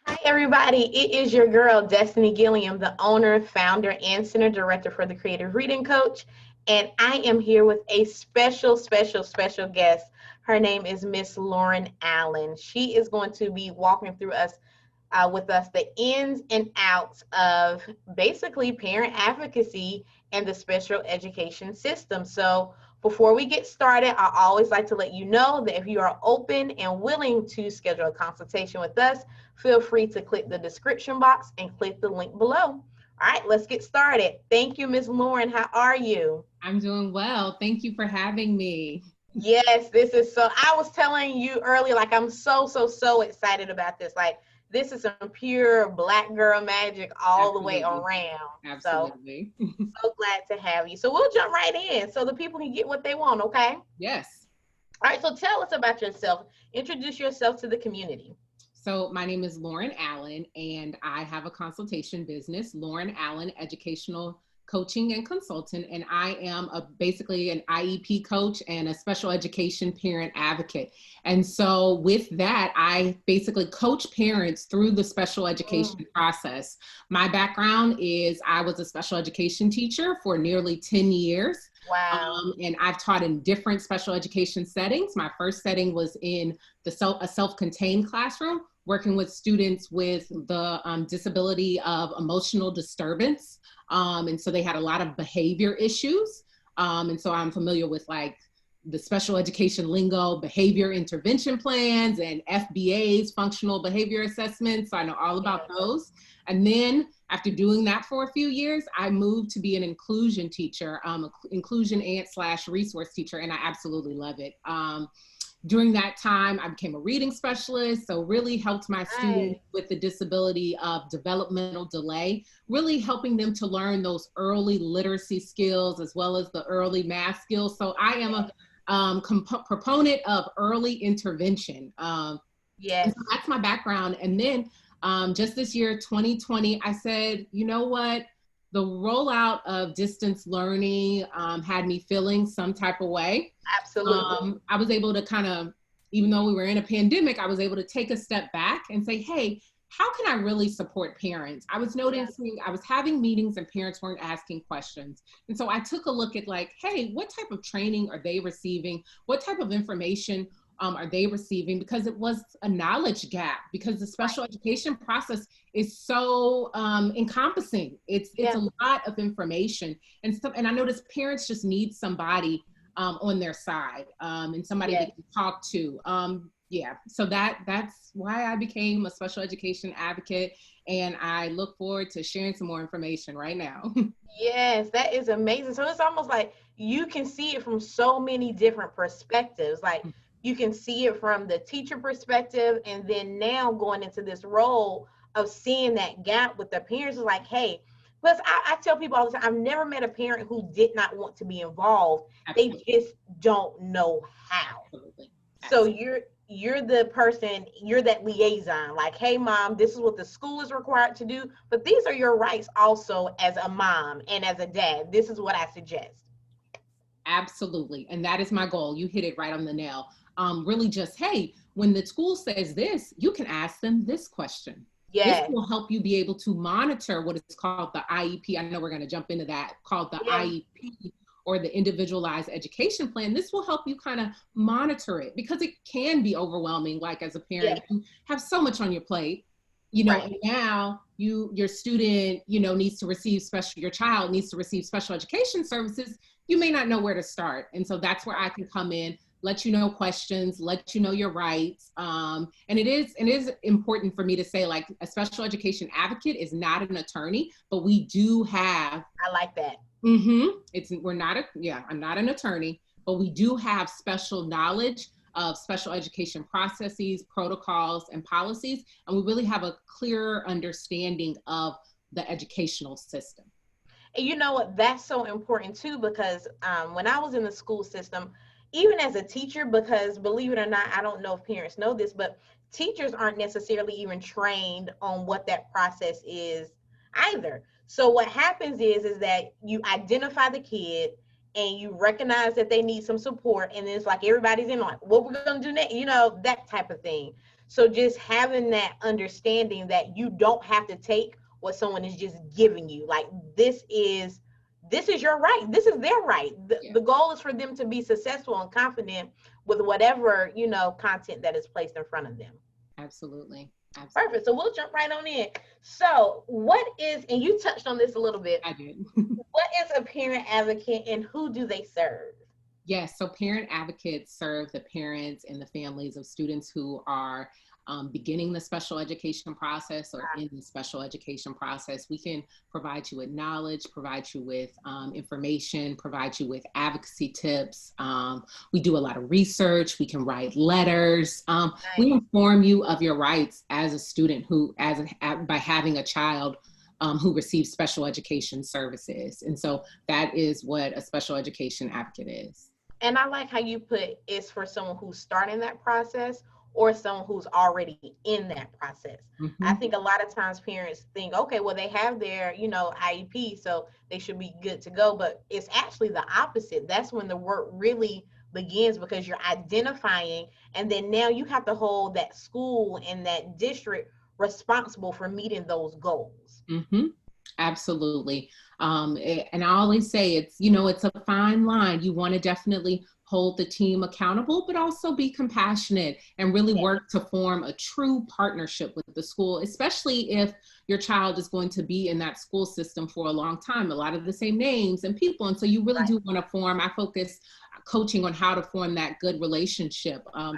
Hi, everybody. It is your girl, Destiny Gilliam, the owner, founder, and center director for the Creative Reading Coach. And I am here with a special guest. Her name is Miss Lauren Allen. She is going to be walking through with us the ins and outs of basically parent advocacy and the special education system. So before we get started, I always like to let you know that if you are open and willing to schedule a consultation with us, feel free to click the description box and click the link below. All right, let's get started. Thank you, Ms. Lauren. How are you? I'm doing well. Thank you for having me. Yes, I was telling you earlier, like I'm so excited about this. Like this is some pure black girl magic all the way Absolutely. around. Absolutely. So glad to have you. So we'll jump right in so the people can get what they want, okay? Yes. All right, so tell us about yourself. Introduce yourself to the community. So my name is Lauren Allen, and I have a consultation business, Lauren Allen Educational Coaching and Consultant, and I am basically an IEP coach and a special education parent advocate. And so with that, I basically coach parents through the special education process. My background is I was a special education teacher for nearly 10 years. Wow. And I've taught in different special education settings. My first setting was in a self-contained classroom, working with students with the disability of emotional disturbance. And so they had a lot of behavior issues. And so I'm familiar with like the special education lingo, behavior intervention plans, and FBA's, functional behavior assessments. So I know all about those. And then after doing that for a few years, I moved to be an inclusion teacher, inclusion and / resource teacher, and I absolutely love it. During that time, I became a reading specialist, so really helped my students with the disability of developmental delay, really helping them to learn those early literacy skills as well as the early math skills. So I am a proponent of early intervention. Yes. So that's my background. And then just this year, 2020, I said, you know what? The rollout of distance learning had me feeling some type of way. Absolutely. I was able to kind of, even though we were in a pandemic, I was able to take a step back and say, hey, how can I really support parents? I was noticing I was having meetings and parents weren't asking questions. And so I took a look at like, hey, what type of training are they receiving? What type of information are they receiving? Because it was a knowledge gap, because the special education process is so encompassing. It's a lot of information. And I noticed parents just need somebody on their side and somebody they can talk to. So that's why I became a special education advocate, and I look forward to sharing some more information right now. Yes, that is amazing. So it's almost like you can see it from so many different perspectives. Like you can see it from the teacher perspective, and then now going into this role of seeing that gap with the parents is like, hey, plus I tell people all the time, I've never met a parent who did not want to be involved. Absolutely. They just don't know how. Absolutely. So you're the person, you're that liaison, like, hey mom, this is what the school is required to do, but these are your rights also as a mom and as a dad. This is what I suggest. Absolutely. And that is my goal. You hit it right on the nail. Really just, hey, when the school says this, you can ask them this question. This will help you be able to monitor what is called the IEP. I know we're going to jump into that, called the IEP, or the individualized education plan. This will help you kind of monitor it, because it can be overwhelming. Like as a parent, you have so much on your plate, and now your student, needs to receive your child needs to receive special education services. You may not know where to start. And so that's where I can come in, let you know questions, let you know your rights. And it is important for me to say, like, a special education advocate is not an attorney, but we do have. I like that. I'm not an attorney, but we do have special knowledge of special education processes, protocols, and policies. And we really have a clear understanding of the educational system. And you know what, that's so important too, because when I was in the school system, even as a teacher, because believe it or not, I don't know if parents know this, but teachers aren't necessarily even trained on what that process is either. So what happens is that you identify the kid and you recognize that they need some support, and it's like everybody's in like, what we're gonna do next, that type of thing. So just having that understanding that you don't have to take what someone is just giving you. Like this is your right. This is their right. Yeah, The goal is for them to be successful and confident with whatever, content that is placed in front of them. absolutely. Absolutely. Perfect. So we'll jump right on in. So what is, and you touched on this a little bit, I did. what is a parent advocate and who do they serve? Yes, so parent advocates serve the parents and the families of students who are beginning the special education process or in the special education process. We can provide you with knowledge, provide you with information, provide you with advocacy tips. We do a lot of research. We can write letters. We inform you of your rights as a student by having a child who receives special education services. And so that is what a special education advocate is. And I like how you put it's for someone who's starting that process or someone who's already in that process. I Mm-hmm. think a lot of times parents think, okay, well, they have their, IEP, so they should be good to go. But it's actually the opposite. That's when the work really begins because you're identifying, and then now you have to hold that school and that district responsible for meeting those goals. Mm-hmm. Absolutely. And I always say it's a fine line. You want to definitely hold the team accountable, but also be compassionate and really Yeah. work to form a true partnership with the school, especially if your child is going to be in that school system for a long time, a lot of the same names and people. And so you really Right. do want to I focus coaching on how to form that good relationship. I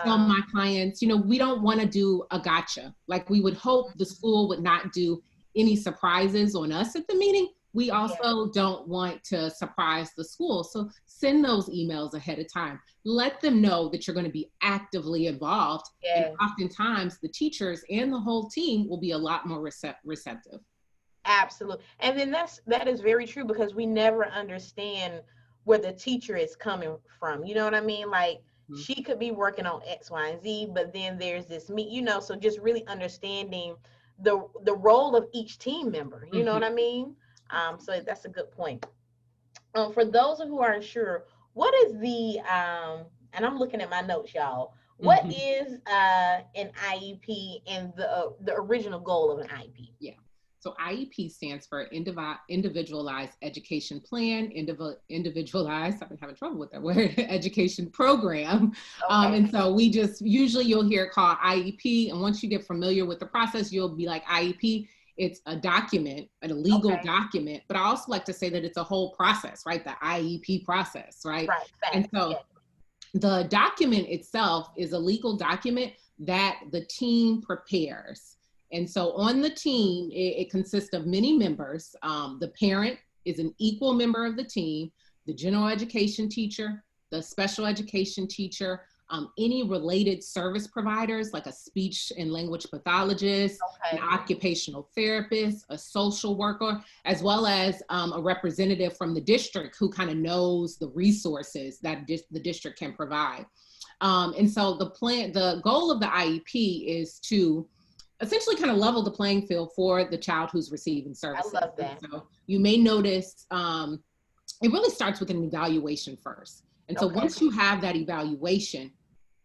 tell Uh, my clients, we don't want to do a gotcha. Like we would hope the school would not do any surprises on us at the meeting. We yeah. also don't want to surprise the school. So send those emails ahead of time. Let them know that you're going to be actively involved. And Yeah. oftentimes the teachers and the whole team will be a lot more receptive. Absolutely. And then that is very true because we never understand where the teacher is coming from. You know what I mean? Like Mhm. she could be working on X, Y, and Z, but then there's this so just really understanding the role of each team member. You know what I mean? So that's a good point. For those who aren't sure, what is the and I'm looking at my notes, y'all. What Mhm. is an IEP and the original goal of an IEP? Yeah. So IEP stands for Individualized Education Plan, Individualized, I've been having trouble with that word, education program. Okay. And so usually you'll hear it called IEP. And once you get familiar with the process, you'll be like IEP. It's a document, a legal Okay. document, but I also like to say that it's a whole process, right? The IEP process, right? Right. And Facts. so Yeah. the document itself is a legal document that the team prepares. And so on the team, it consists of many members. The parent is an equal member of the team, the general education teacher, the special education teacher, any related service providers like a speech and language pathologist, an Okay. occupational therapist, a social worker, as well as a representative from the district who kind of knows the resources that the district can provide. And so the goal of the IEP is to essentially kind of level the playing field for the child who's receiving I services. love And that. so you may notice it really starts with an evaluation first. And so Okay. once you have that evaluation,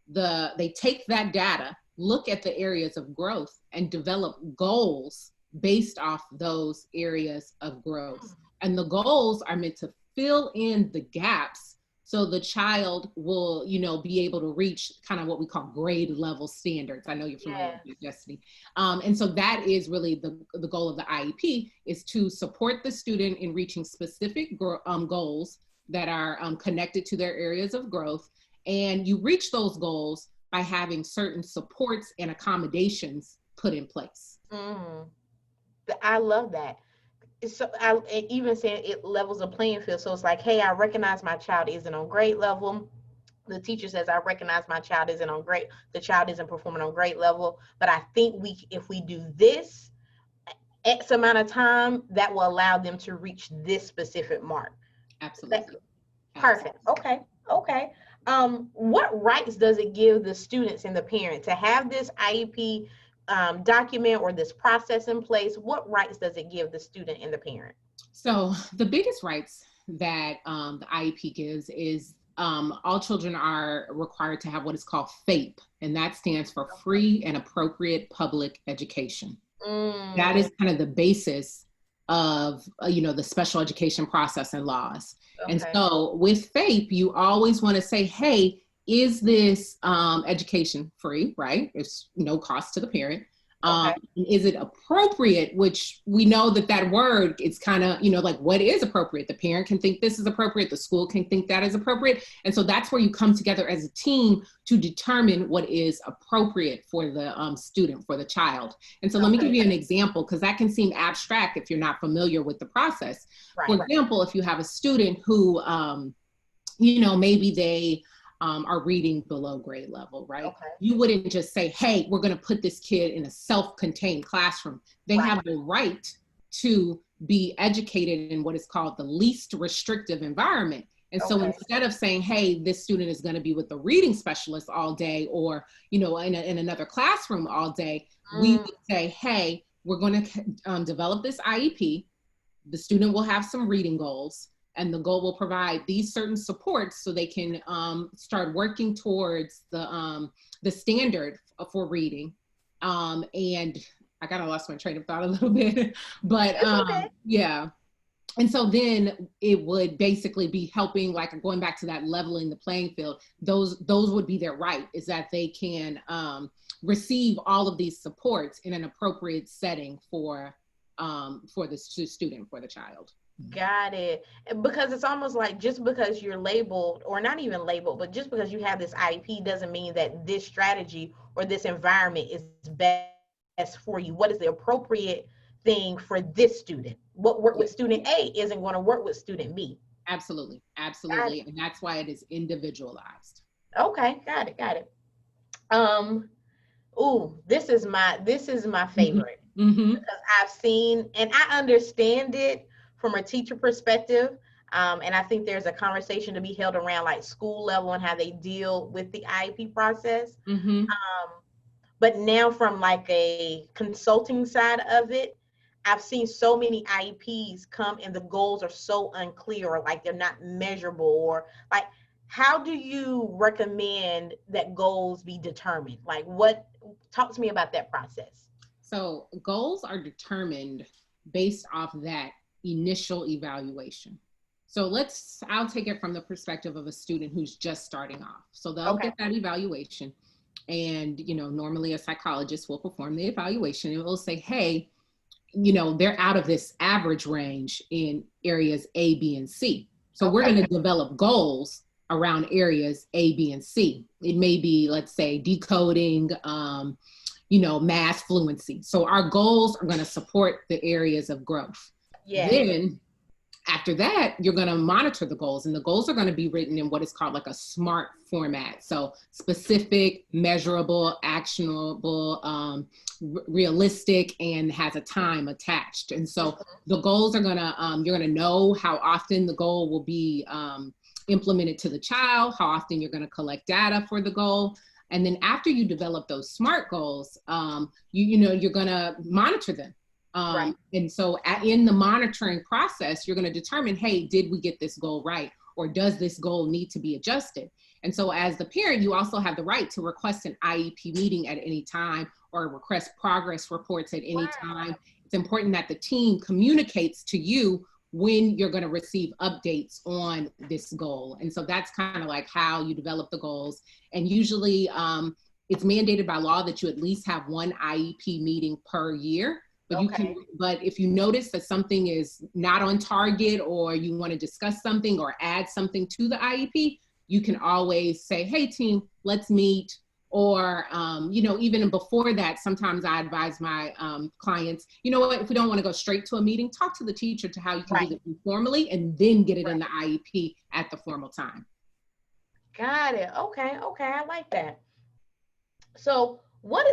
they take that data, look at the areas of growth, and develop goals based off those areas of growth. And the goals are meant to fill in the gaps so the child will, be able to reach kind of what we call grade level standards. I know you're familiar Yeah. with that, Destiny. And so that is really the goal of the IEP, is to support the student in reaching specific goals that are connected to their areas of growth. And you reach those goals by having certain supports and accommodations put in place. Mm. I love that. So I even saying it levels a playing field. So it's like, hey, I recognize my child isn't on grade level. The teacher says, I recognize my child isn't on grade. The child isn't performing on grade level. But I think if we do this X amount of time, that will allow them to reach this specific mark. That's Absolutely. perfect. Absolutely. Okay. Okay. What rights does it give the students and the parent to have this IEP document or this process in place? What rights does it give the student and the parent? So the biggest rights that the IEP gives is all children are required to have what is called FAPE, and that stands for Free and Appropriate Public Education. That is kind of the basis of, the special education process and laws. And so with FAPE, you always want to say, hey, is this education free, right? It's no cost to the parent. Is it appropriate? Which we know that word, it's kind of, like what is appropriate? The parent can think this is appropriate. The school can think that is appropriate. And so that's where you come together as a team to determine what is appropriate for the student, for the child. And so let me give you an example, because that can seem abstract if you're not familiar with the process. For example, if you have a student who, maybe they are reading below grade level, right? You wouldn't just say, hey, we're going to put this kid in a self-contained classroom. They have the right to be educated in what is called the least restrictive environment. And so instead of saying, hey, this student is going to be with the reading specialist all day, or, in another classroom all day, we would say, hey, we're going to develop this IEP. The student will have some reading goals, and the goal will provide these certain supports so they can start working towards the standard for reading. And I kind of lost my train of thought a little bit, but yeah. And so then it would basically be helping, like going back to that leveling the playing field. Those would be their right, is that they can receive all of these supports in an appropriate setting for the student, for the child. Got it. Because it's almost like just because you're labeled, or not even labeled, but just because you have this IEP doesn't mean that this strategy or this environment is best for you. What is the appropriate thing for this student? What worked with student A isn't going to work with student B. Absolutely. Absolutely. And that's why it is individualized. Okay. Got it. This is my favorite. Because I've seen, and I understand it from a teacher perspective. And I think there's a conversation to be held around like school level and how they deal with the IEP process. But now from like a consulting side of it, I've seen so many IEPs come and the goals are so unclear, or like they're not measurable, or like, how do you recommend that goals be determined? Like talk to me about that process. So goals are determined based off that initial evaluation. So I'll take it from the perspective of a student who's just starting off. So they'll get that evaluation, and, normally a psychologist will perform the evaluation and will say, hey, they're out of this average range in areas A, B, and C. So we're going to develop goals around areas A, B, and C. It may be, let's say, decoding, math fluency. So our goals are going to support the areas of growth. Then after that, you're going to monitor the goals, and the goals are going to be written in what is called like a SMART format. So specific, measurable, actionable, realistic, and has a time attached. And so the goals are going to, you're going to know how often the goal will be implemented to the child, how often you're going to collect data for the goal. And then after you develop those SMART goals, you're going to monitor them. And so in the monitoring process, you're going to determine, hey, did we get this goal right? Or does this goal need to be adjusted? And so as the parent, you also have the right to request an IEP meeting at any time, or request progress reports at any time. It's important that the team communicates to you when you're going to receive updates on this goal. And so that's kind of like how you develop the goals. And usually it's mandated by law that you at least have one IEP meeting per year. But if you notice that something is not on target, or you want to discuss something or add something to the IEP, you can always say, hey team, let's meet. Or, even before that, sometimes I advise my clients, if we don't want to go straight to a meeting, talk to the teacher to how you can do it informally, and then get it in the IEP at the formal time. Got it. Okay. I like that. So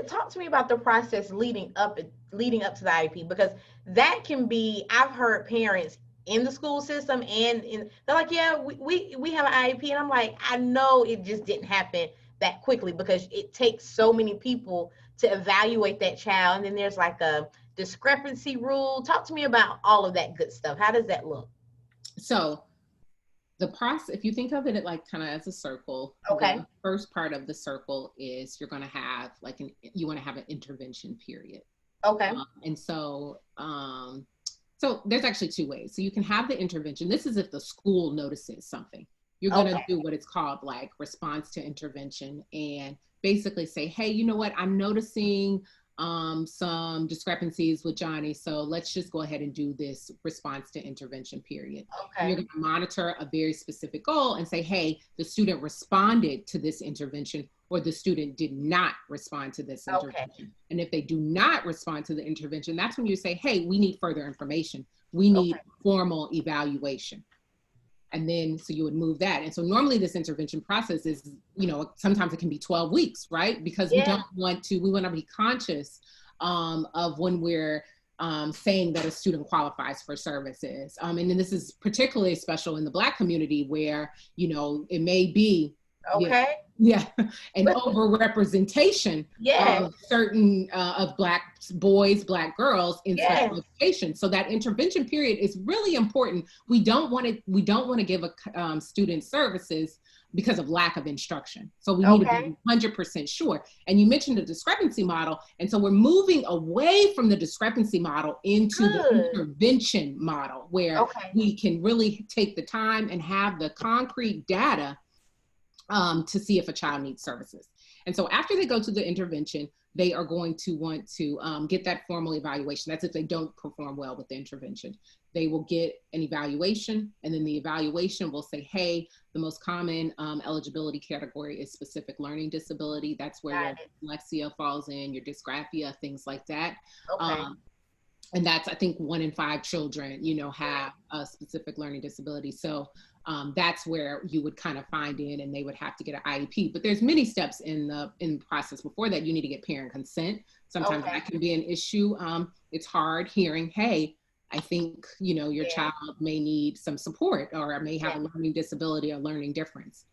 talk to me about the process leading up to the IEP, because that can be, I've heard parents in the school system and they're like, yeah, we have an IEP. And I'm like, I know it just didn't happen that quickly, because it takes so many people to evaluate that child. And then there's like a discrepancy rule. Talk to me about all of that good stuff. How does that look? So The process, if you think of it like kind of as a circle, Okay. the first part of the circle is you're going to have like you want to have an intervention period. Okay. And so there's actually two ways. So you can have the intervention. This is if the school notices something. You're going to Okay. do what it's called like response to intervention and basically say, hey, you know what? I'm noticing some discrepancies with Johnny. So let's just go ahead and do this response to intervention period. And Okay. you're going to monitor a very specific goal and say, hey, the student responded to this intervention or the student did not respond to this Okay. intervention. And if they do not respond to the intervention, that's when you say, hey, we need further information. We need Okay. formal evaluation. And then, so you would move that. And so normally this intervention process is, sometimes it can be 12 weeks, right? Because Yeah. we want to be conscious of when we're saying that a student qualifies for services. And then this is particularly special in the Black community where, it may be, Okay. yeah, an overrepresentation Yeah. of certain of Black boys, Black girls in Yeah. special education. So that intervention period is really important. We don't want to give a student services because of lack of instruction. So we need to be 100% sure. And you mentioned the discrepancy model, and so we're moving away from the discrepancy model into the intervention model, where we can really take the time and have the concrete data to see if a child needs services. And so after they go to the intervention, they are going to want to get that formal evaluation. That's if they don't perform well with the intervention. They will get an evaluation, and then the evaluation will say, hey, the most common eligibility category is specific learning disability. That's where your dyslexia falls in, your dysgraphia, things like that. Okay. And that's, I think, 1 in 5 children, have a specific learning disability. So that's where you would kind of find in, and they would have to get an IEP. But there's many steps in the process before that. You need to get parent consent. Sometimes that can be an issue. It's hard hearing, hey, I think, your child may need some support or may have a learning disability or learning difference.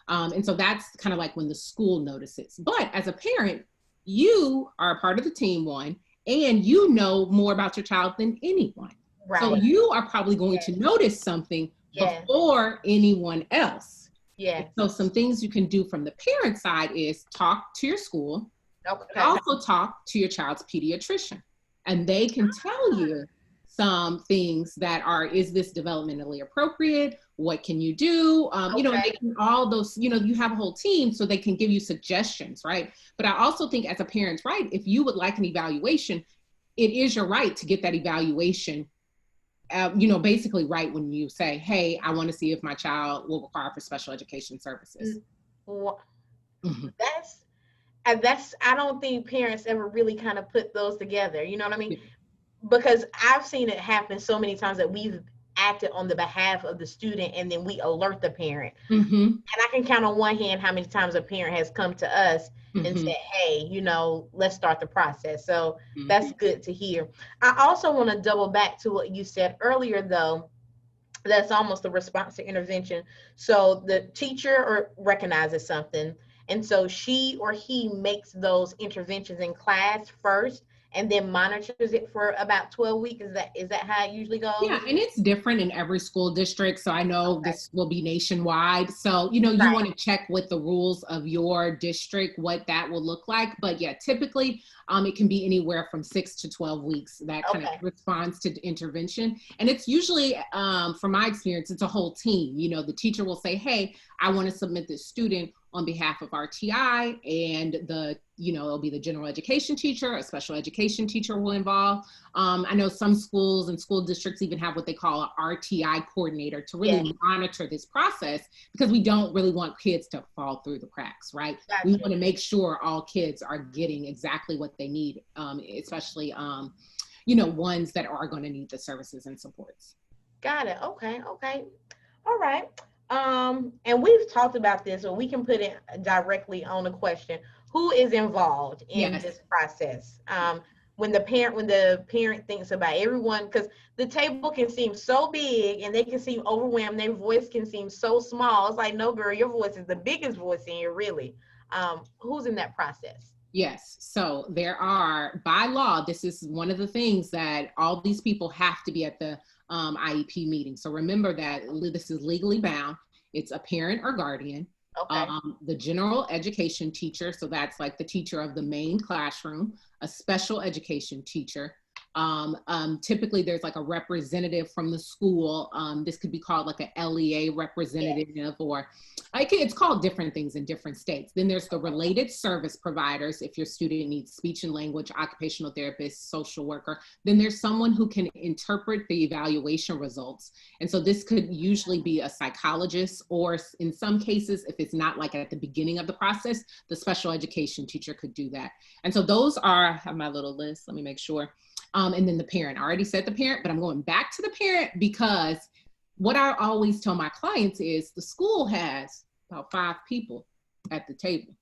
And so that's kind of like when the school notices. But as a parent, you are a part of the team, one, and you know more about your child than anyone. Right. So you are probably going to notice something before anyone else. Yeah. So some things you can do from the parent side is talk to your school. Okay. Also talk to your child's pediatrician, and they can tell you some things that are, is this developmentally appropriate? What can you do? And they can, all those, you have a whole team so they can give you suggestions, right? But I also think as a parent, right, if you would like an evaluation, it is your right to get that evaluation, basically right when you say, hey, I want to see if my child will require for special education services. Well, that's, I don't think parents ever really kind of put those together. You know what I mean? Yeah. Because I've seen it happen so many times that we've acted on the behalf of the student and then we alert the parent. And I can count on one hand how many times a parent has come to us and said, hey, let's start the process. So that's good to hear. I also want to double back to what you said earlier, though. That's almost a response to intervention. So the teacher recognizes something, and so she or he makes those interventions in class first, and then monitors it for about 12 weeks. Is that how it usually goes? Yeah, and it's different in every school district. So I know this will be nationwide. So, you want to check with the rules of your district, what that will look like. But yeah, typically it can be anywhere from 6 to 12 weeks, that kind of response to intervention. And it's usually, from my experience, it's a whole team. The teacher will say, hey, I want to submit this student on behalf of our TI, and it'll be the general education teacher, a special education teacher will involve. I know some schools and school districts even have what they call an RTI coordinator to really monitor this process, because we don't really want kids to fall through the cracks, right? Gotcha. We want to make sure all kids are getting exactly what they need, especially, ones that are going to need the services and supports. Got it. Okay. All right. And we've talked about this, or we can put it directly on the question: who is involved in this process? When the parent thinks about everyone, because the table can seem so big and they can seem overwhelmed, their voice can seem so small. It's like, no, girl, your voice is the biggest voice in here, really. Who's in that process? Yes. So there are, by law, this is one of the things that all these people have to be at the IEP meeting. So remember that this is legally bound. It's a parent or guardian, Okay. the general education teacher. So that's like the teacher of the main classroom, a special education teacher. Typically there's like a representative from the school. This could be called like a LEA representative, yes, or it's called different things in different states. Then there's the related service providers. If your student needs speech and language, occupational therapist, social worker, then there's someone who can interpret the evaluation results. And so this could usually be a psychologist, or in some cases, if it's not like at the beginning of the process, the special education teacher could do that. And so those are, I have my little list, let me make sure. And then the parent, I already said the parent, but I'm going back to the parent because what I always tell my clients is the school has about 5 people at the table.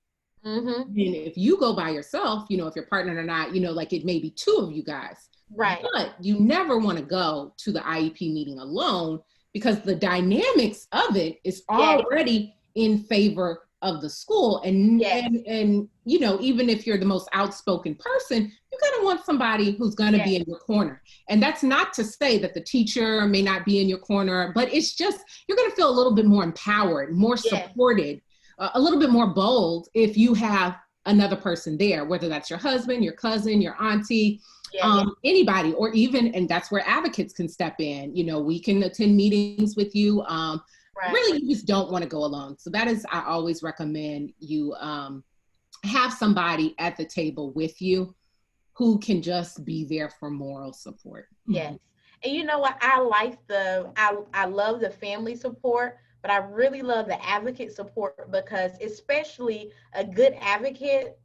Mm-hmm. And if you go by yourself, you know, if you're partnered or not, you know, like it may be 2 of you guys. Right. But you never want to go to the IEP meeting alone because the dynamics of it is already in favor of the school. And, and you know, even if you're the most outspoken person, you're going to want somebody who's going to be in your corner. And that's not to say that the teacher may not be in your corner, but it's just, you're going to feel a little bit more empowered, more supported, a little bit more bold if you have another person there, whether that's your husband, your cousin, your auntie, anybody, or even, and that's where advocates can step in. You know, we can attend meetings with you. Really, you just don't want to go alone. So that is, I always recommend you have somebody at the table with you who can just be there for moral support. Yes. And you know what? I love the family support, but I really love the advocate support because especially a good advocate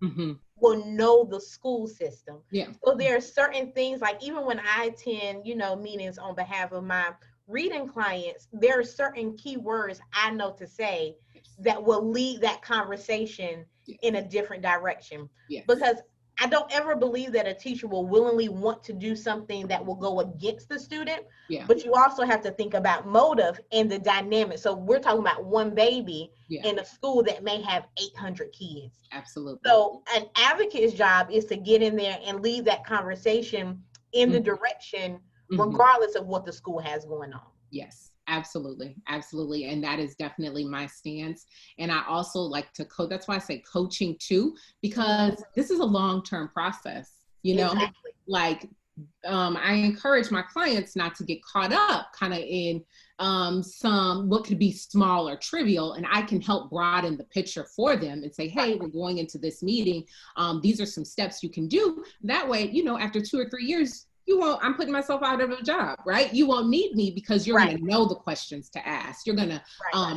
will know the school system. Yeah. So there are certain things, like even when I attend, you know, meetings on behalf of my reading clients, there are certain key words I know to say that will lead that conversation in a different direction. Because I don't ever believe that a teacher will willingly want to do something that will go against the student, but you also have to think about motive and the dynamic. So we're talking about one baby in a school that may have 800 kids. Absolutely. So an advocate's job is to get in there and lead that conversation in the direction regardless of what the school has going on. Yes, absolutely. Absolutely. And that is definitely my stance. And I also like to coach. That's why I say coaching too, because this is a long-term process, you know, like I encourage my clients not to get caught up kind of in some what could be small or trivial, and I can help broaden the picture for them and say, hey, we're going into this meeting. These are some steps you can do. That way, you know, after 2 or 3 years, you won't, I'm putting myself out of a job, right? You won't need me because you're going to know the questions to ask. You're going to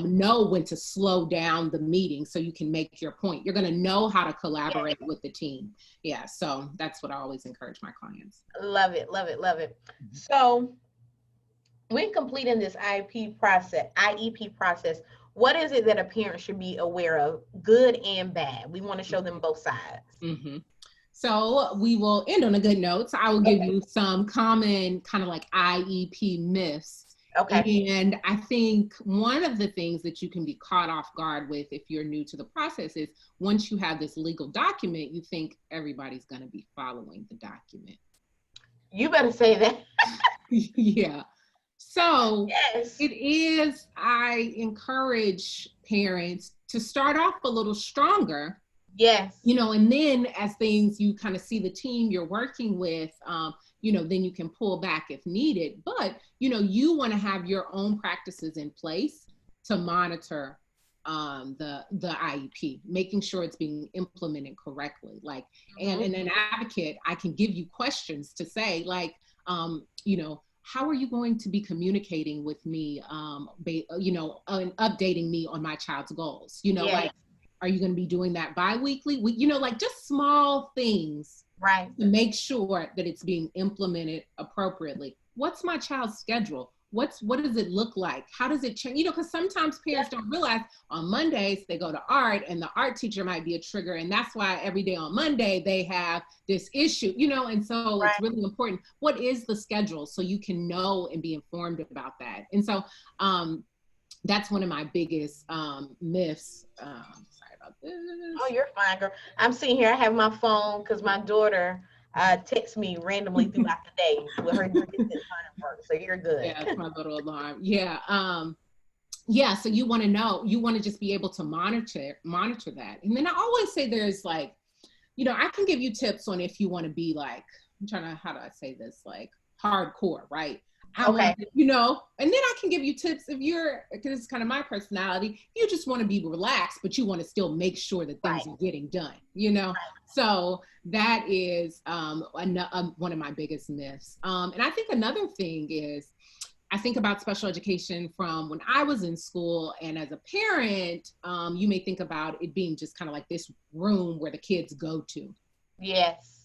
know when to slow down the meeting so you can make your point. You're going to know how to collaborate with the team. Yeah, so that's what I always encourage my clients. Love it, love it, love it. So when completing this IEP process, what is it that a parent should be aware of, good and bad? We want to show them both sides. So we will end on a good note. So I will give you some common kind of like IEP myths. And I think one of the things that you can be caught off guard with if you're new to the process is once you have this legal document, you think everybody's going to be following the document. You better say that. Yeah. So it is, I encourage parents to start off a little stronger. Yes. You know, and then as things, you kind of see the team you're working with, you know, then you can pull back if needed. But, you know, you want to have your own practices in place to monitor the IEP, making sure it's being implemented correctly. Like, and an advocate, I can give you questions to say, like, you know, how are you going to be communicating with me, you know, and updating me on my child's goals? You know, like, are you going to be doing that bi-weekly? You know, like just small things to make sure that it's being implemented appropriately. What's my child's schedule? What does it look like? How does it change? You know, because sometimes parents don't realize on Mondays they go to art and the art teacher might be a trigger. And that's why every day on Monday they have this issue, you know, and so it's really important. What is the schedule so you can know and be informed about that? And so that's one of my biggest myths. Sorry about this. Oh, you're fine, girl. I'm sitting here. I have my phone because my daughter texts me randomly throughout the day with her distant learning work. So you're good. Yeah, it's my little alarm. Yeah. Yeah, so you want to know, you want to just be able to monitor that. And then I always say there's like, I can give you tips on if you want to be like, I'm trying to, how do I say this? Like hardcore, right? I Okay. want, and then I can give you tips if you're, because it's kind of my personality, you just want to be relaxed, but you want to still make sure that things Right. are getting done. So that is one of my biggest myths. And I think another thing is, I think about special education from when I was in school, and as a parent, you may think about it being just kind of like this room where the kids go to. Yes.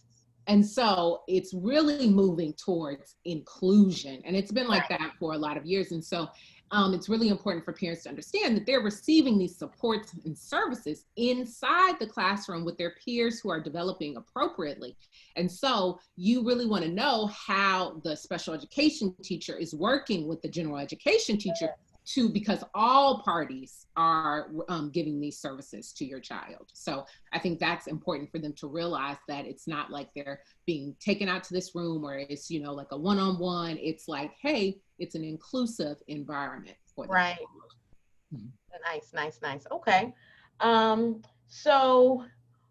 And so it's really moving towards inclusion. And it's been like that for a lot of years. And so it's really important for parents to understand that they're receiving these supports and services inside the classroom with their peers who are developing appropriately. And so you really want to know how the special education teacher is working with the general education teacher too, because all parties are giving these services to your child. So I think that's important for them to realize that it's not like they're being taken out to this room where it's, like a one-on-one. It's like, hey, it's an inclusive environment for them. Right. Nice. Okay. So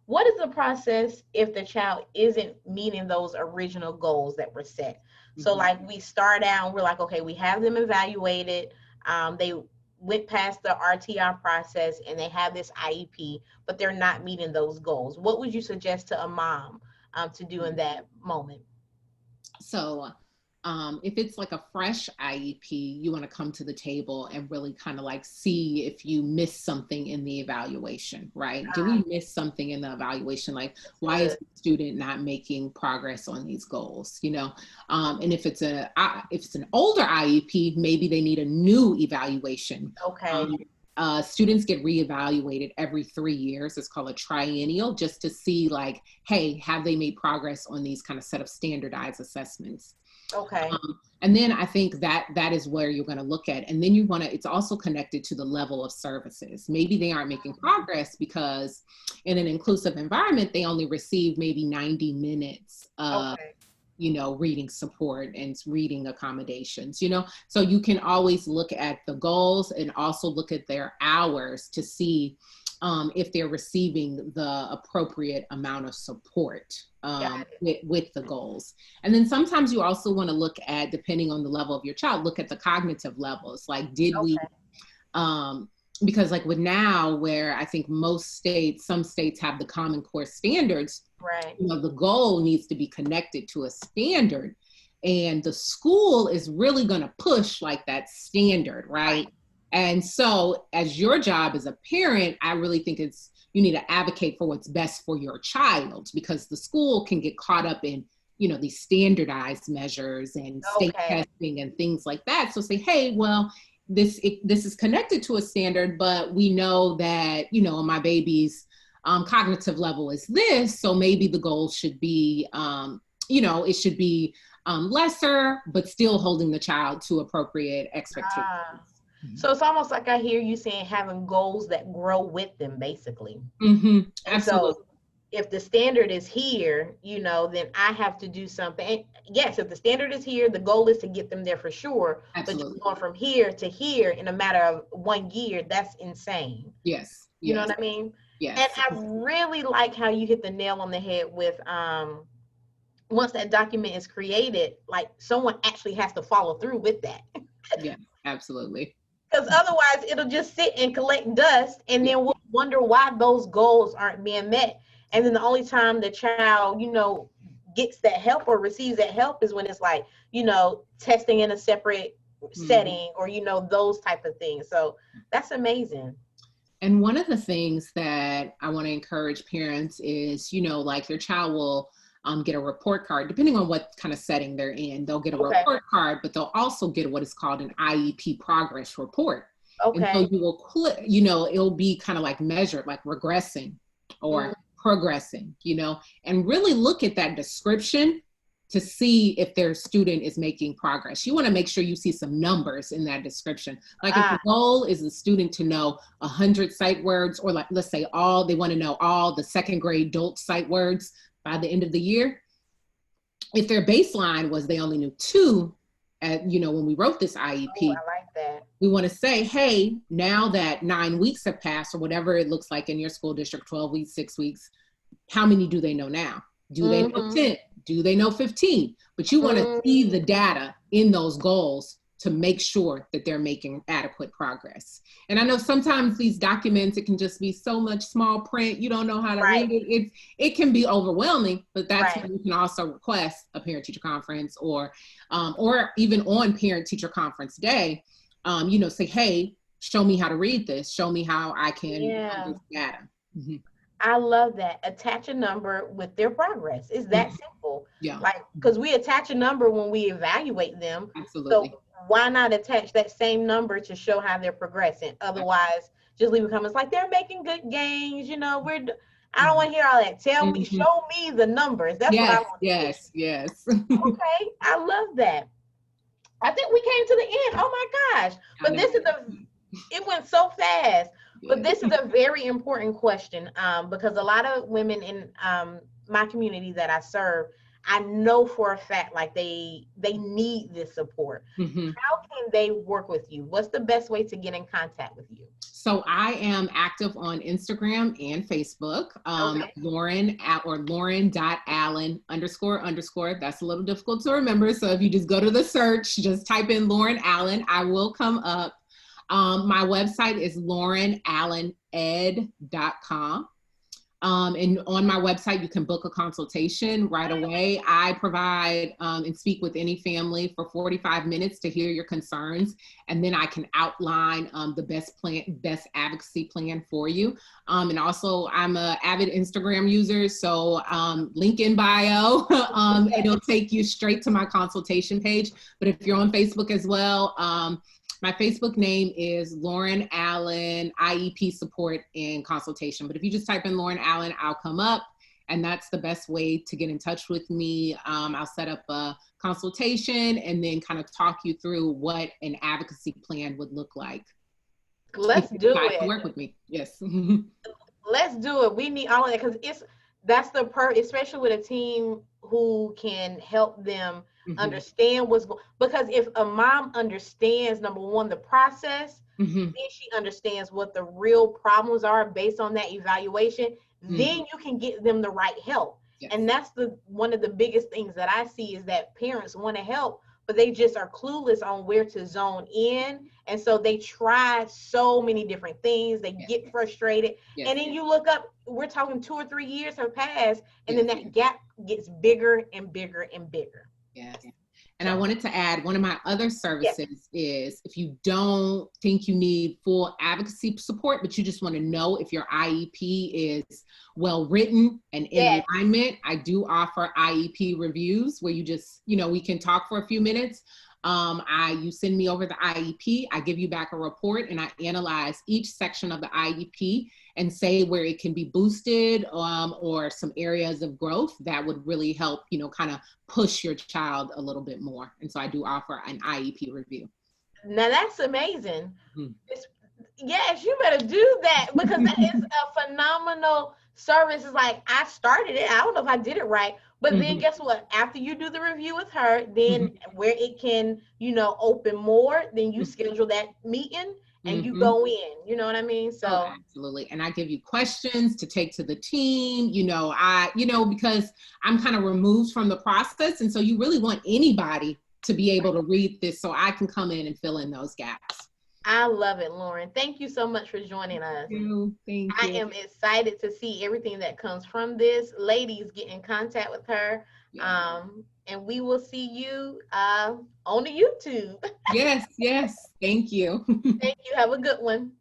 what is the process if the child isn't meeting those original goals that were set? So like we start out, we're like, okay, we have them evaluated. They went past the RTR process and they have this IEP, but they're not meeting those goals. What would you suggest to a mom to do in that moment? So if it's like a fresh IEP, you want to come to the table and really kind of like see if you missed something in the evaluation, right? Do we miss something in the evaluation? Like, why is the student not making progress on these goals? And if it's an older IEP, maybe they need a new evaluation. Okay. Students get reevaluated every 3 years. It's called a triennial, just to see like, hey, have they made progress on these kind of set of standardized assessments? Okay. And then I think that is where you're going to look at. And then it's also connected to the level of services. Maybe they aren't making progress because in an inclusive environment, they only receive maybe 90 minutes of, reading support and reading accommodations, so you can always look at the goals and also look at their hours to see if they're receiving the appropriate amount of support with the goals. And then sometimes you also want to look at, depending on the level of your child, look at the cognitive levels. Like, did we, because like with now, where I think some states have the Common Core standards, right? The goal needs to be connected to a standard. And the school is really going to push like that standard, right? And so as your job as a parent, I really think you need to advocate for what's best for your child, because the school can get caught up in, these standardized measures and state testing and things like that. So say, hey, well, this is connected to a standard, but we know that, my baby's cognitive level is this. So maybe the goal should be, it should be lesser, but still holding the child to appropriate expectations. So it's almost like I hear you saying having goals that grow with them, basically. Absolutely. So if the standard is here, then I have to do something. And yes, if the standard is here, the goal is to get them there for sure. Absolutely. But just going from here to here in a matter of 1 year, that's insane. Yes. You know what I mean? Yes. And I really like how you hit the nail on the head with once that document is created, like someone actually has to follow through with that. Yeah, absolutely. Because otherwise it'll just sit and collect dust, and then we'll wonder why those goals aren't being met. And then the only time the child, gets that help or receives that help is when it's like, testing in a separate setting or, those type of things. So that's amazing. And one of the things that I want to encourage parents is, like your child will get a report card, depending on what kind of setting they're in. They'll get a report card, but they'll also get what is called an IEP progress report. And so you will it'll be kind of like measured, like regressing or progressing, and really look at that description to see if their student is making progress. You want to make sure you see some numbers in that description. Like if the goal is the student to know 100 sight words, or like, let's say they want to know all the second grade adult sight words by the end of the year. If their baseline was they only knew 2 when we wrote this IEP, I like that. We want to say, hey, now that 9 weeks have passed, or whatever it looks like in your school district, 12 weeks, 6 weeks, how many do they know now? Do they know 10? Do they know 15? But you want to see the data in those goals to make sure that they're making adequate progress. And I know sometimes these documents, it can just be so much small print, you don't know how to read it. It can be overwhelming, but that's when you can also request a parent-teacher conference, or even on parent-teacher conference day, say, hey, show me how to read this. Show me how I can use this data. I love that. Attach a number with their progress. It's that simple. Yeah. Like, because we attach a number when we evaluate them. Absolutely. So why not attach that same number to show how they're progressing? Otherwise, just leave comments like they're making good gains. I don't want to hear all that. Tell me, show me the numbers. That's what I want to hear. Yes. Okay, I love that. I think we came to the end. Oh my gosh! But it went so fast. But this is a very important question because a lot of women in my community that I serve, I know for a fact, like they need this support. How can they work with you? What's the best way to get in contact with you? So I am active on Instagram and Facebook, Lauren or Lauren.Allen __. That's a little difficult to remember. So if you just go to the search, just type in Lauren Allen, I will come up. My website is laurenallened.com. And on my website, you can book a consultation right away. I provide and speak with any family for 45 minutes to hear your concerns. And then I can outline the best advocacy plan for you. And also I'm an avid Instagram user. So link in bio, it'll take you straight to my consultation page. But if you're on Facebook as well, my Facebook name is Lauren Allen, IEP support and consultation. But if you just type in Lauren Allen, I'll come up, and that's the best way to get in touch with me. I'll set up a consultation and then kind of talk you through what an advocacy plan would look like. Let's do it. Work with me, yes. Let's do it. We need all of that because that's the especially with a team who can help them understand because if a mom understands, number one, the process, then she understands what the real problems are based on that evaluation, then you can get them the right help. And that's one of the biggest things that I see is that parents want to help, but they just are clueless on where to zone in. And so they try so many different things. They get frustrated. And then you look up, we're talking 2 or 3 years have passed, and then that gap gets bigger and bigger and bigger. Yes. And I wanted to add, one of my other services is if you don't think you need full advocacy support, but you just want to know if your IEP is well written and in alignment, I do offer IEP reviews where you just, we can talk for a few minutes. You send me over the IEP, I give you back a report, and I analyze each section of the IEP and say where it can be boosted or some areas of growth that would really help, kind of push your child a little bit more. And so I do offer an IEP review. Now that's amazing. Yes, you better do that because that is a phenomenal service. It's like I started it. I don't know if I did it right, but then guess what? After you do the review with her, then where it can, open more, then you schedule that meeting and you go in. You know what I mean? So absolutely. And I give you questions to take to the team. Because I'm kind of removed from the process, and so you really want anybody to be able to read this, so I can come in and fill in those gaps. I love it, Lauren. Thank you so much for joining us. Thank you. I am excited to see everything that comes from this. Ladies, get in contact with her. And we will see you on the YouTube. Yes. Thank you. Thank you. Have a good one.